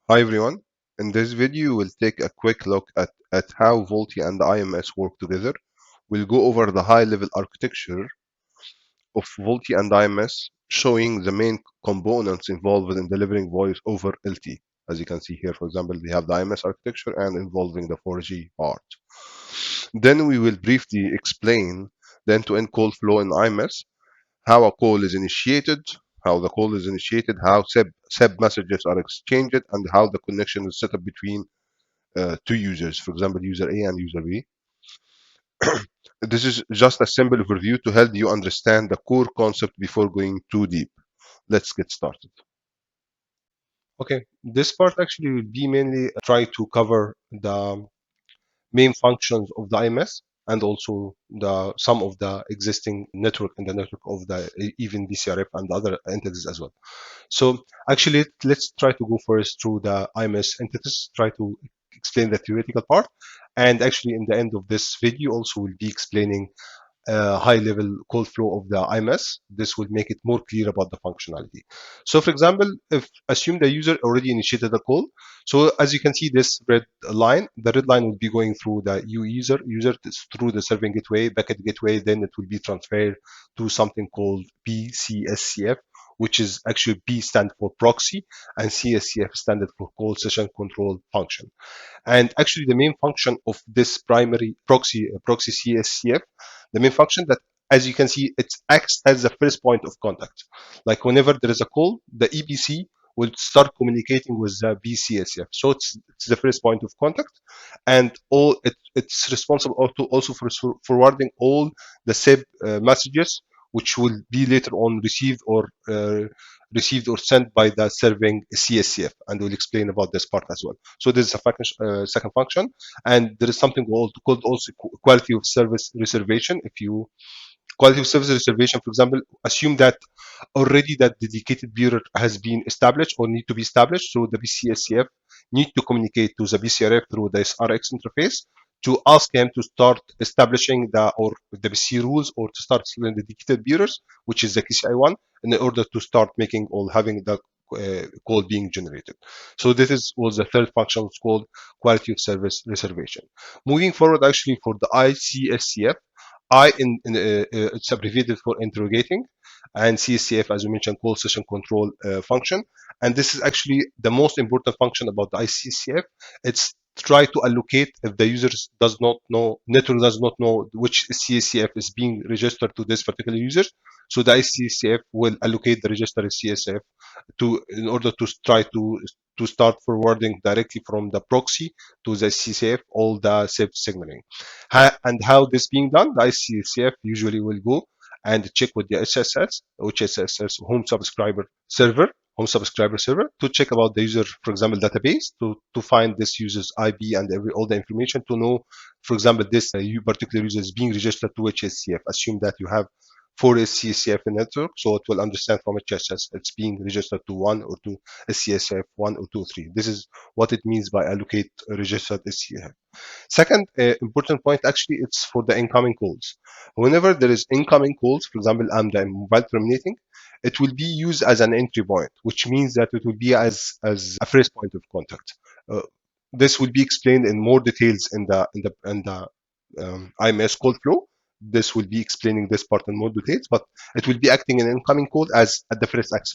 Hi everyone. In this video, we'll take a quick look at how VoLTE and IMS work together. We'll go over the high-level architecture of VoLTE and IMS, showing the main components involved in delivering voice over LTE. As you can see here, for example, we have the IMS architecture and involving the 4G part. Then we will briefly explain the end-to-end call flow in IMS, how a call is initiated, how SEB messages are exchanged, and how the connection is set up between two users, for example, user A and user B. This is just a simple overview to help you understand the core concept before going too deep. Let's get started. Okay, this part actually will be mainly try to cover the main functions of the IMS and also the some of the existing network in the network of the even BCRF and other entities as well. So actually, let's try to go first through the IMS entities, try to explain the theoretical part. And actually, in the end of this video, also will be explaining high-level call flow of the IMS. This will make it more clear about the functionality. So, for example, if assume the user already initiated a call. So, as you can see, this red line, the red line will be going through the user through the serving gateway, packet gateway. Then it will be transferred to something called BCSCF, which is actually B stand for proxy and CSCF standard for call session control function. And actually, the main function of this primary proxy CSCF, the main function that, as you can see, it acts as the first point of contact. Like whenever there is a call, the EBC will start communicating with the BCSF. So it's the first point of contact, and it's responsible also for forwarding all the SIB messages, which will be later on received or sent by the serving CSCF, and we'll explain about this part as well. So this is a second function, and there is something called also quality of service reservation. If you quality of service reservation, for example, assume that already that dedicated bearer has been established or need to be established, so the BCSCF need to communicate to the BCRF through this RX interface to ask him to start establishing the BC rules or to start the dedicated bearers, which is the KCI1, in order to start making or having the call being generated. So was the third function, it's called quality of service reservation. Moving forward, actually for the ICSCF, it's abbreviated for interrogating, and CSCF, as we mentioned, call session control function. And this is actually the most important function about the ICCF. It's try to allocate if the user does not know, network does not know which CSCF is being registered to this particular user. So the ICCF will allocate the registered CSCF in order to try to start forwarding directly from the proxy to the CCF all the SIP signaling. And how this being done, the ICCF usually will go and check with the HSS, which is home subscriber server, to check about the user, for example, database, to find this user's IP and all the information to know, for example, this particular user is being registered to HSCF. Assume that you have 4 SCSCF network, so it will understand from HSS it's being registered to 1 or 2 SCSF 1 or 2 or 3. This is what it means by allocate registered SCSF. Second important point, actually, it's for the incoming calls. Whenever there is incoming calls, for example, I'm the mobile terminating, it will be used as an entry point, which means that it will be as a first point of contact. Uh, this will be explained in more details in the IMS call flow. This will be explaining this part in more details, but it will be acting in incoming call as at the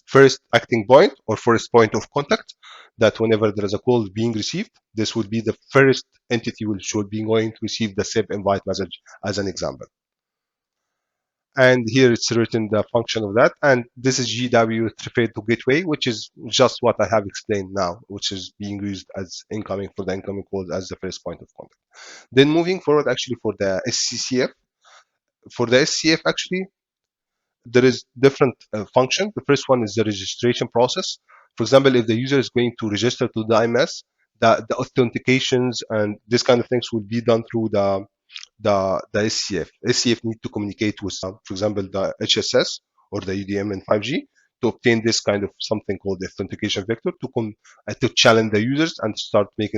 first acting point or first point of contact. That whenever there is a call being received, this will be the first entity which should be going to receive the SIP invite message as an example. And here it's written the function of that. And this is GW referred to gateway, which is just what I have explained now, which is being used as incoming for the incoming calls as the first point of contact. Then moving forward, actually for the SCCF, actually, there is different function. The first one is the registration process. For example, if the user is going to register to the IMS, the authentications and this kind of things will be done through the SCF. SCF need to communicate with, for example, the HSS or the UDM in 5G to obtain this kind of something called the authentication vector to challenge the users and start to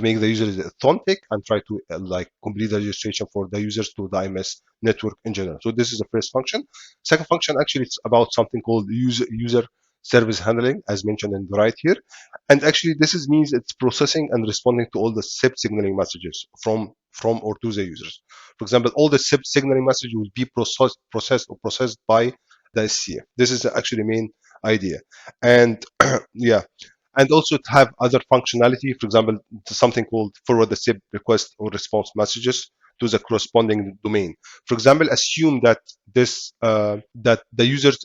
make the users authentic and try to like complete the registration for the users to the IMS network in general. So this is the first function. Second function, actually, it's about something called user service handling, as mentioned in the right here. And actually, means it's processing and responding to all the SIP signaling messages from or to the users. For example, all the SIP signaling message will be processed by the SCF. This is actually the main idea. And yeah, and also to have other functionality, for example, something called forward the SIP request or response messages to the corresponding domain. For example, assume that that the user's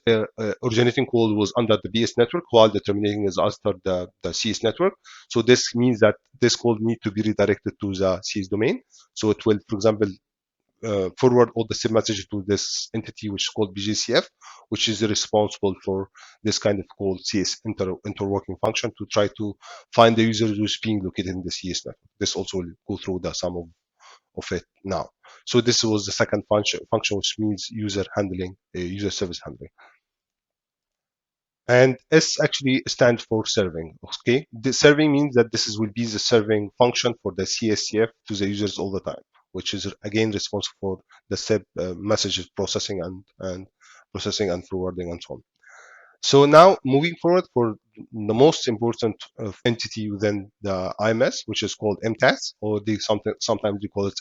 originating call was under the BS network while the terminating is after the CS network. So this means that this call need to be redirected to the CS domain. So it will, for example, forward all the SIP messages to this entity which is called BGCF, which is responsible for this kind of called CS interworking function to try to find the user who's being located in the CS network. This also will go through the sum of it now. So this was the second function which means user handling, user service handling. And S actually stands for serving. Okay, the serving means that will be the serving function for the CSCF to the users all the time, which is again responsible for the SIP messages processing and processing and forwarding and so on. So now moving forward for the most important entity within the IMS, which is called MTAS, or sometimes they call it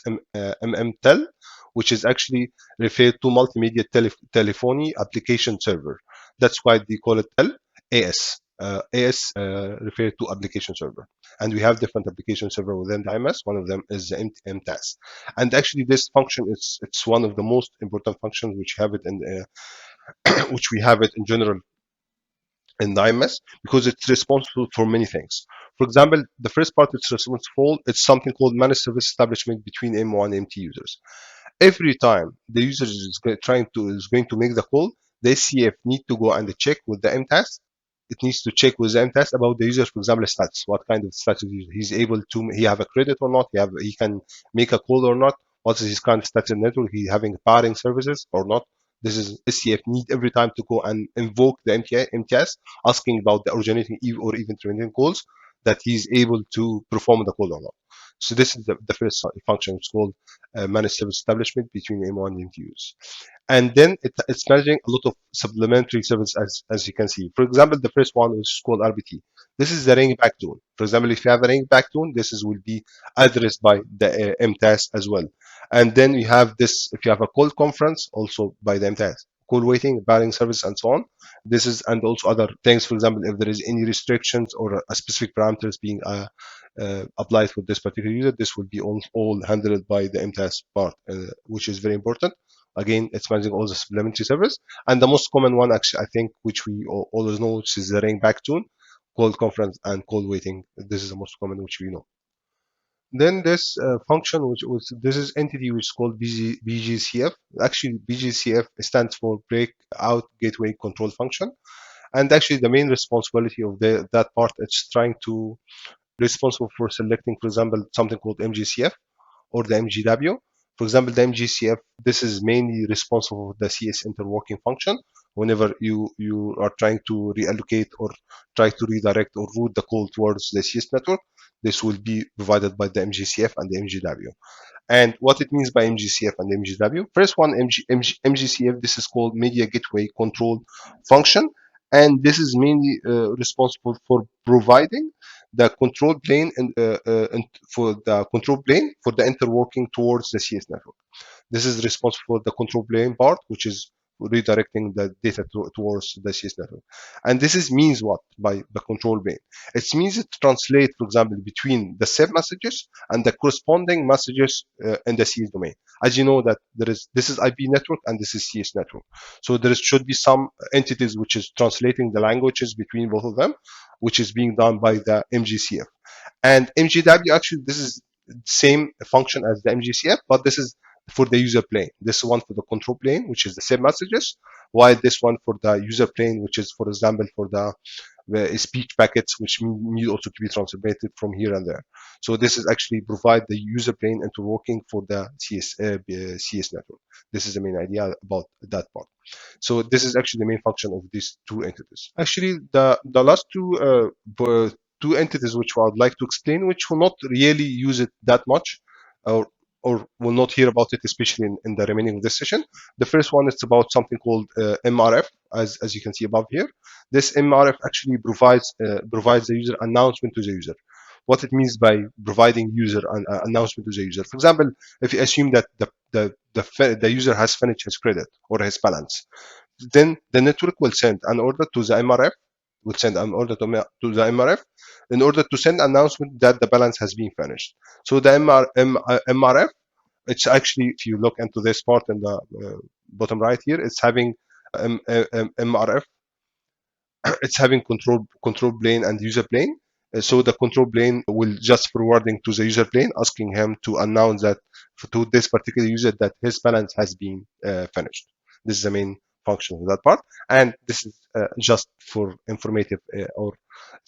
MMTEL, which is actually referred to multimedia telephony application server. That's why they call it TEL AS. AS referred to application server, and we have different application server within the IMS. One of them is the MTAS, and actually this function it's one of the most important functions which have it in which we have it in general in the IMS because it's responsible for many things. For example, the first part it's responsible for it's something called managed service establishment between M1 and MT users. Every time the user is going to make the call, the SCF need to go and check with the MTAS. It needs to check with the MTAS about the user, for example, status. What kind of status he's able to he have a credit or not? He can make a call or not? What is his current status in network? He having pairing services or not? This is SCF need every time to go and invoke the MTS, asking about the originating or even terminating calls that he's able to perform the call or not. So this is the first function. It's called managed service establishment between M1 and MTUs. And then it's managing a lot of supplementary service as you can see. For example, the first one is called RBT. This is the ring back tone. For example, if you have a ring back tone, will be addressed by the MTAS as well. And then you have this, if you have a call conference, also by the MTAS. Call waiting, barring service, and so on. This is, and also other things. For example, if there is any restrictions or a specific parameters being applied for this particular user, this will be all handled by the MTAS part, which is very important. Again, it's managing all the supplementary service. And the most common one, actually, I think, which we always know, which is the ring back tune, call conference, and call waiting. This is the most common, which we know. Then this function, which was this is entity which is called BGCF. Actually, BGCF stands for Breakout Gateway Control Function, and actually the main responsibility of that part is trying to responsible for selecting, for example, something called MGCF or the MGW. For example, the MGCF, this is mainly responsible for the CS interworking function. Whenever you are trying to reallocate or try to redirect or route the call towards the CS network, this will be provided by the MGCF and the MGW. And what it means by MGCF and MGW, first one, MGCF, this is called Media Gateway Control Function, and this is mainly responsible for providing the control plane and for the control plane for the interworking towards the CS network. This is responsible for the control plane part, which is redirecting the data towards the CS network. And this is means what by the control plane? It means it translates, for example, between the SIP messages and the corresponding messages in the CS domain. As you know that this is IP network and this is CS network. So there should be some entities which is translating the languages between both of them, which is being done by the MGCF. And MGW actually this is same function as the MGCF, but this is for the user plane. This one for the control plane, which is the same messages, while this one for the user plane, which is, for example, for the speech packets, which need also to be transmitted from here and there. So this is actually provide the user plane interworking for the CS network. This is the main idea about that part. So this is actually the main function of these two entities. Actually, the last two entities which I would like to explain, which will not really use it that much, or or will not hear about it, especially in the remaining of this session. The first one is about something called MRF, as you can see above here. This MRF actually provides the user announcement to the user. What it means by providing user announcement to the user. For example, if you assume that the user has finished his credit or his balance, then the network will send an order to the MRF, will send an order to the MRF in order to send announcement that the balance has been finished. So the MRF, it's actually, if you look into this part in the bottom right here, it's having MRF, it's having control plane and user plane. So the control plane will just forwarding to the user plane, asking him to announce that to this particular user that his balance has been finished. This is the main function of that part, and this is just for informative or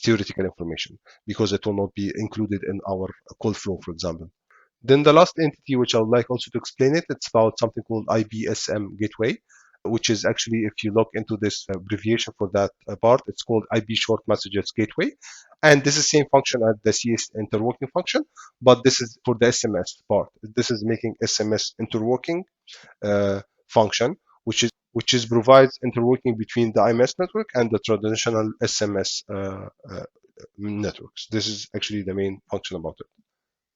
theoretical information, because it will not be included in our call flow, for example. Then the last entity, which I would like also to explain it, it's about something called IBSM gateway, which is actually, if you look into this abbreviation for that part, it's called IB short messages gateway. And this is the same function as the CS interworking function, but this is for the SMS part. This is making SMS interworking function, which is provides interworking between the IMS network and the traditional SMS networks. This is actually the main function about it.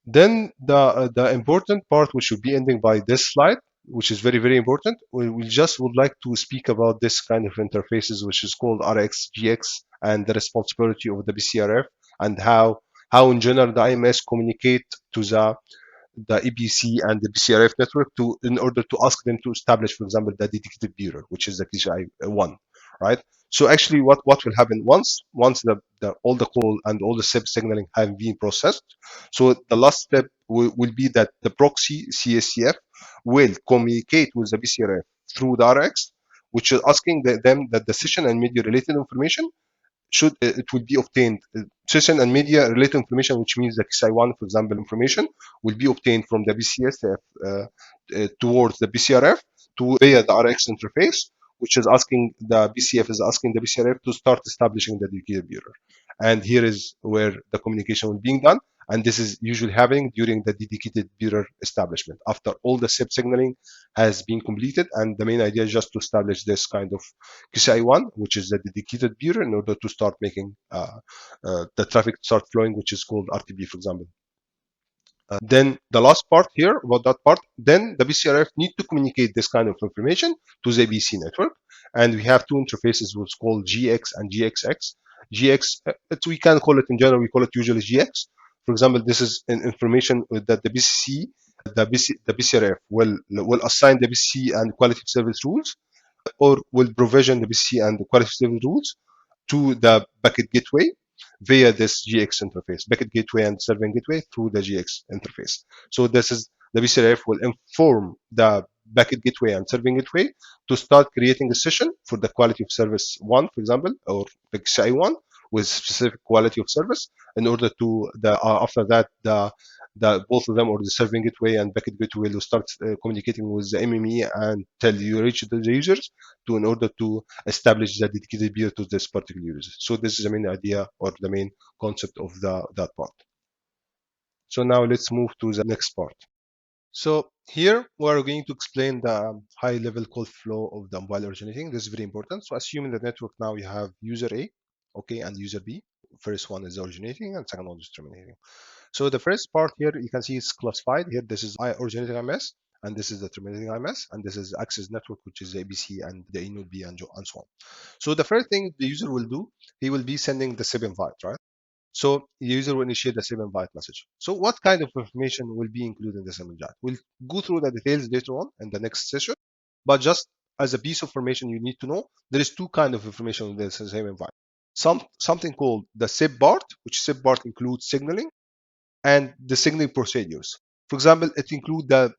Then the important part, which should be ending by this slide, which is very, very important, we just would like to speak about this kind of interfaces, which is called RX, GX, and the responsibility of the BCRF, and how in general the IMS communicate to the EBC and the BCRF network in order to ask them to establish, for example, the dedicated bureau, which is the PCI-1, right? So actually, what will happen once all the call and all the SIP signaling have been processed? So the last step will be that the proxy CSCF will communicate with the BCRF through the RX, which is asking them that the session and media related information it will be obtained. Session and media related information, which means the KSI1, for example, information will be obtained from the BCSF towards the BCRF via the RX interface, which is asking the BCF is asking the BCRF to start establishing the dedicated bureau. And here is where the communication will be being done. And this is usually happening during the dedicated bureau establishment after all the SIP signaling has been completed. And the main idea is just to establish this kind of QCI1, which is the dedicated bureau, in order to start making the traffic start flowing, which is called RTB, for example. Then the last part here about that part, then the BCRF need to communicate this kind of information to the ABC network. And we have two interfaces, which is called GX and GXX. GX, we can call it in general, we call it usually GX. For example, this is information that the BCRF will assign the BCC and quality of service rules, or will provision the BCC and the quality of service rules to the packet gateway via this GX interface, packet gateway and serving gateway through the GX interface. So this is the BCRF will inform the packet gateway and serving gateway to start creating a session for the quality of service one, for example, or the PCI1 with specific quality of service, in order to after that the both of them, or the serving gateway and packet gateway, will start communicating with the MME and tell you reach the users in order to establish the dedicated peer to this particular user. So this is the main idea or the main concept of that part. So now let's move to the next part. So here we are going to explain the high-level call flow of the mobile originating. This is very important. So assuming the network now you have user A, okay, and user B. First one is originating and second one is terminating. So the first part here, you can see it's classified. Here, this is originating IMS, and this is the terminating IMS, and this is access network, which is the ABC and the A node B and so on. So the first thing the user will do, he will be sending the SIP invite, right? So the user will initiate the SIP invite message. So what kind of information will be included in the SIP invite? We'll go through the details later on in the next session, but just as a piece of information you need to know, there is two kinds of information in the SIP invite. Something called the SIP BART, which SIP BART includes signaling, and the signaling procedures. For example, it includes the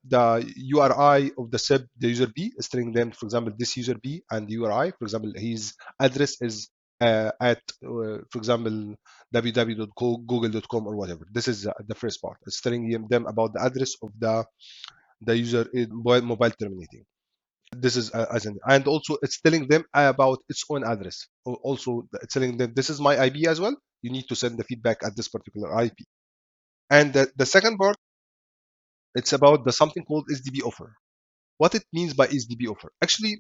URI of the SIP, the user B, is telling them, for example, this user B and the URI, for example, his address is at, for example, www.google.com or whatever. This is the first part. It's telling them about the address of the user mobile terminating. This is and also it's telling them about its own address. Also, it's telling them this is my IP as well. You need to send the feedback at this particular IP. And the second part It's about the something called SDB offer. What it means by SDB offer? Actually,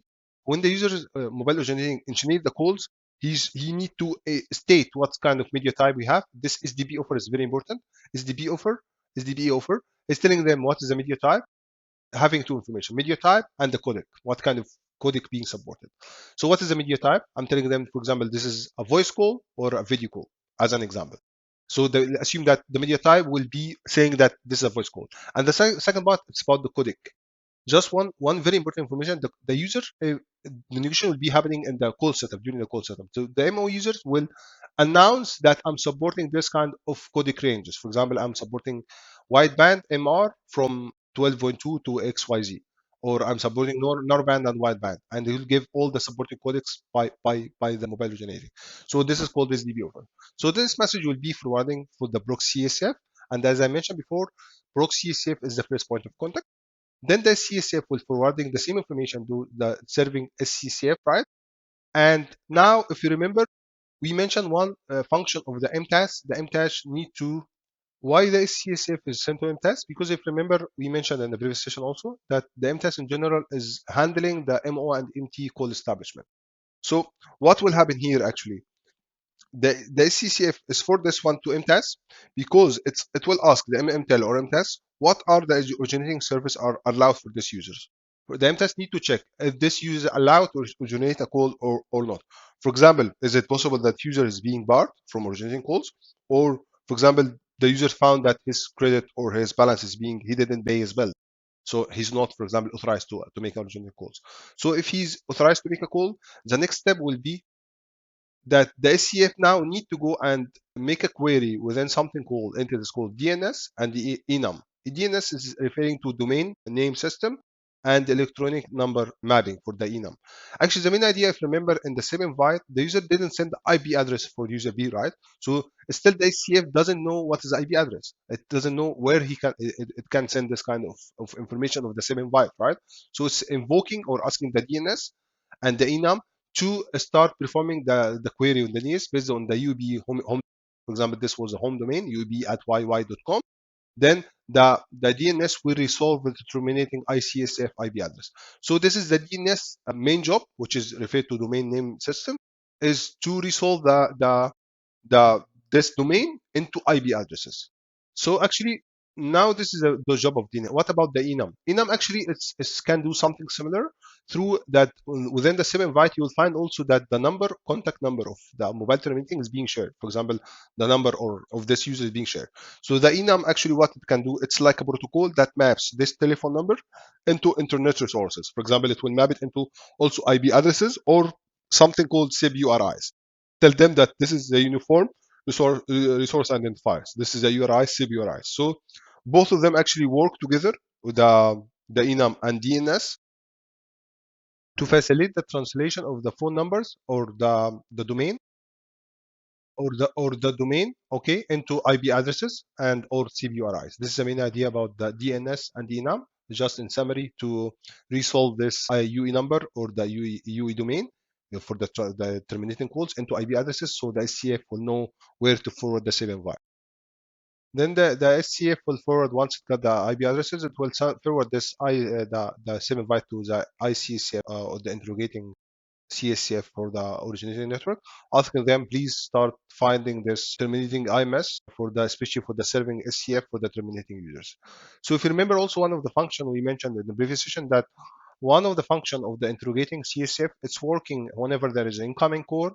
when the user mobile originating the calls, he need to state what kind of media type we have. This SDB offer is very important. SDB offer, SDB offer is telling them what is the media type, having two information: media type and the codec, what kind of codec being supported. So what is the media type? I'm telling them, for example, this is a voice call or a video call, as an example. So they assume that the media type will be saying that this is a voice call. And the second part, it's about the codec. Just one very important information: the user the negotiation will be happening in the call setup, during the call setup. So the MO users will announce that I'm supporting this kind of codec ranges. For example, I'm supporting wideband MR from 12.2 to XYZ, or I'm supporting narrowband and wideband, and they will give all the supported codecs by the mobile originating. So this is called SDB offer. So this message will be forwarding for the proxy CSF, and as I mentioned before, proxy CSF is the first point of contact. Then the CSF will forwarding the same information to the serving SCCF, right? And now, if you remember, we mentioned one function of the MTAS. The MTAS need to, why the SCSF is sent to MTAS? Because if you remember, we mentioned in the previous session also that the MTAS in general is handling the MO and MT call establishment. So what will happen here actually? The SCCF is for this one to MTAS because it will ask the MMTEL or MTAS what are the originating service are allowed for this users. The MTAS need to check if this user is allowed to originate a call or not. For example, is it possible that user is being barred from originating calls? Or, for example, the user found that his credit or his balance is being, he didn't pay his bill. So he's not, for example, authorized to make originating calls. So if he's authorized to make a call, the next step will be that the SCF now need to go and make a query within something called entities called DNS and the enum. The DNS is referring to domain name system and electronic number mapping for the enum. Actually, the main idea, if you remember, in the same invite, the user didn't send the IP address for user B, right? So still the SCF doesn't know what is the IP address. It doesn't know where it can send this kind of information of the same invite, right? So it's invoking or asking the DNS and the enum to start performing the query on the NIS based on the UB home. For example, this was a home domain, ub@yy.com. Then the DNS will resolve with terminating ICSF IP address. So this is the DNS main job, which is referred to domain name system, is to resolve the this domain into IP addresses. So actually, now this is the job of DNS. What about the enum? Enum actually it's can do something similar through that within the same invite. You will find also that the contact number of the mobile terminating is being shared. For example, the number or of this user is being shared. So the enum actually what it can do, it's like a protocol that maps this telephone number into internet resources. For example, it will map it into also IP addresses or something called SIB URIs. Tell them that this is the uniform resource identifiers. This is the URI, SIB URI. So both of them actually work together with the enum and DNS to facilitate the translation of the phone numbers or the domain or the domain, okay, into IP addresses and or CBURIs. This is the main idea about the DNS and enum. Just in summary, to resolve this UE number or the UE domain for the terminating calls into IP addresses, so the SCF will know where to forward the same invite. Then the SCF will forward, once it got the IP addresses, it will forward this the same invite to the ICCF or the interrogating CSCF for the originating network, asking them please start finding this terminating IMS for the, especially for the serving SCF for the terminating users. So if you remember also one of the function we mentioned in the previous session, that one of the function of the interrogating CSF, it's working whenever there is an incoming call,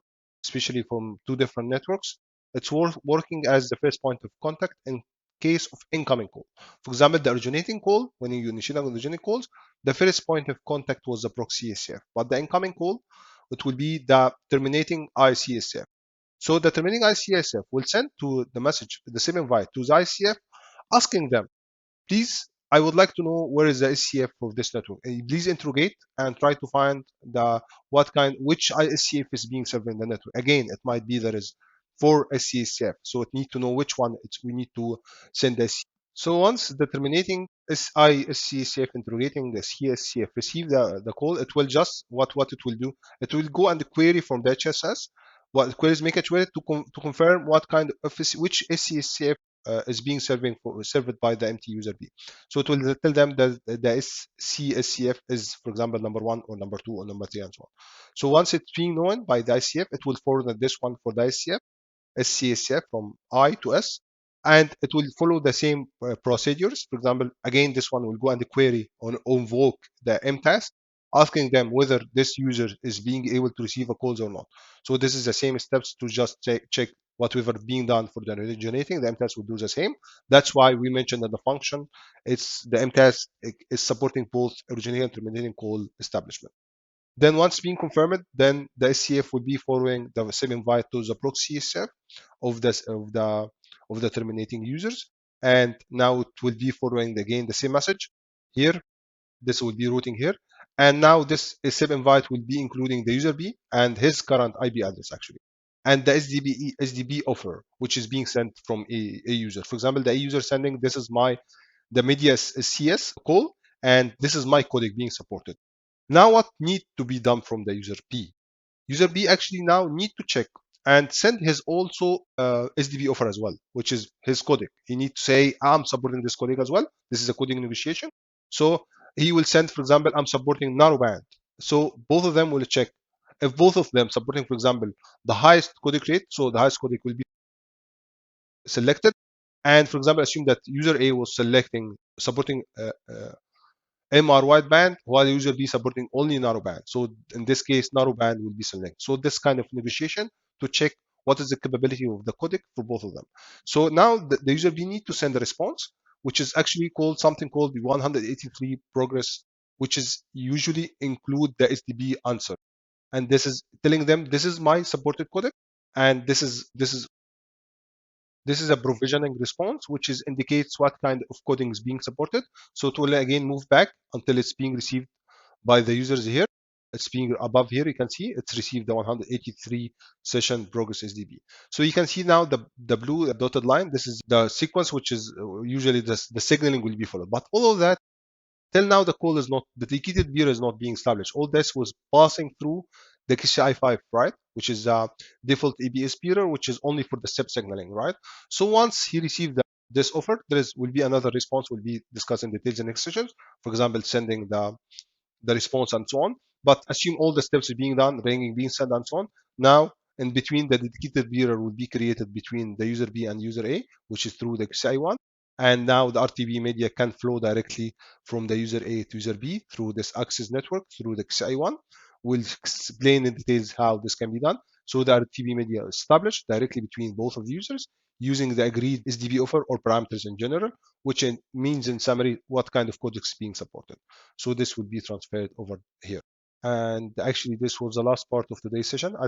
especially from two different networks. It's working as the first point of contact in case of incoming call. For example, the originating call, when you initiate originating calls, the first point of contact was the proxy CSF, but the incoming call, it will be the terminating ICSF. So the terminating ICSF will send to the message, the same invite to the ICF, asking them, please, I would like to know where is the SCF for this network. Please interrogate and try to find which SCF is being served in the network. Again, it might be there is 4 SCF, so it need to know which one we need to send the SCF. So once the terminating SCF interrogating the CSCF receive the call, it will just, what it will do, it will go and query from the HSS. What queries make it ready to confirm what kind of which SCF is being served by the empty user B. So it will tell them that the SCF is, for example, number 1 or number 2 or number 3 and so on. So once it's being known by the ICF, it will forward this one for the ICF, SCSF from I to S, and it will follow the same procedures. For example, again, this one will go and query or invoke the MTask, asking them whether this user is being able to receive a calls or not. So this is the same steps to just check whatever being done for the originating. The MTask will do the same. That's why we mentioned that the function, it's the MTask is supporting both originating and terminating call establishment. Then once being confirmed, then the SCF will be forwarding the same invite to the proxy SCF of the terminating users, and now it will be forwarding again the same message here. This will be routing here, and now this SCF invite will be including the user B and his current IP address actually, and the SDB offer which is being sent from a user. For example, the A user sending this is the media CS call, and this is my codec being supported. Now what needs to be done from the user B? User B actually now need to check and send his also SDB offer as well, which is his codec. He needs to say, I'm supporting this codec as well. This is a codec negotiation. So he will send, for example, I'm supporting narrowband. So both of them will check. If both of them supporting, for example, the highest codec rate, so the highest codec will be selected. And for example, assume that user A was supporting MR wideband, while user B supporting only narrowband. So in this case, narrowband will be selected. So this kind of negotiation to check what is the capability of the codec for both of them. So now the user B need to send a response, which is actually called something called the 183 progress, which is usually include the SDB answer. And this is telling them this is my supported codec, and this is a provisioning response, which indicates what kind of coding is being supported. So it will again move back until it's being received by the users here. It's being above here. You can see it's received the 183 session progress SDB. So you can see now the blue dotted line. This is the sequence, which is usually the signaling will be followed. But all of that, till now, the call is not, the dedicated beer is not being established. All this was passing through the KCI 5, right? Which is a default ABS peerer, which is only for the step signaling, right? So once he received this offer, will be another response. We'll be discussing details in next sessions. For example, sending the response and so on. But assume all the steps are being done, ringing being sent and so on. Now, in between, the dedicated bearer will be created between the user B and user A, which is through the KCI1. And now the RTB media can flow directly from the user A to user B through this access network through the KCI1. We'll explain in details how this can be done. So the RTB media is established directly between both of the users using the agreed SDB offer or parameters in general, which means in summary what kind of codecs is being supported. So this will be transferred over here. And actually, this was the last part of today's session.